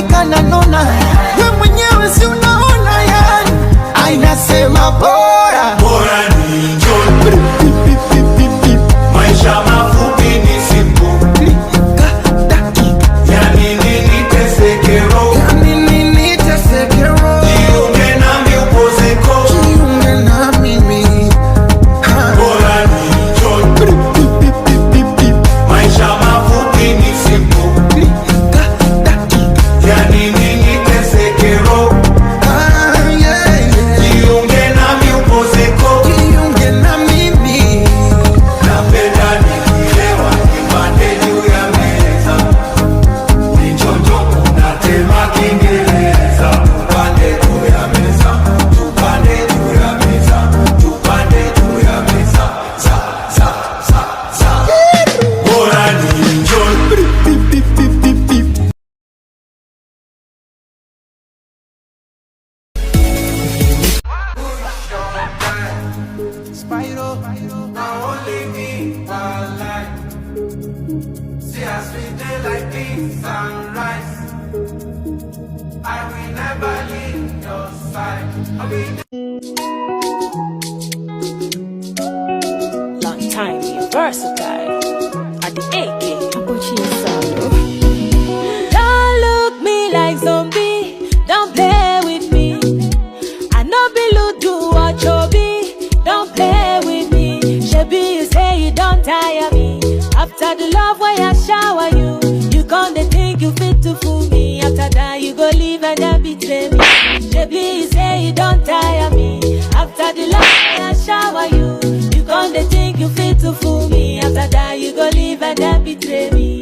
kana nona, we mwenyewe si unaona yani. Ainasema bora ni njoni, maisha mafupi ni simple. Yani nini tesekero, jiunge nami upozeko. jiunge na mimi. Bora ni njoni, maisha mafupi ni simple. Yani nini tesekero, jiunge nami upozeko. jiunge na mimi. Napenda nikilewa nipande juu ya meza, nichonjo unatema Kiingereza. Tupande juu ya meza, tupande juu ya meza, tupande juu ya meza. Za bora ni njoni. Now only me one life. See us we day like this sunrise. I will never leave your side. I'll be Long time, you're versatile. At the AK, don't look me like zombie. Don't play with me. I know below do what you be. Don't play with me. Shebi, you say you don't tire me. After the love where I shower you, you gonna think you fit to fool me. After that, you go leave and then betray me. Shebi, you say you don't tire me. After the love where I shower you, you gonna think you fit to fool me. After that, you go leave and then betray me.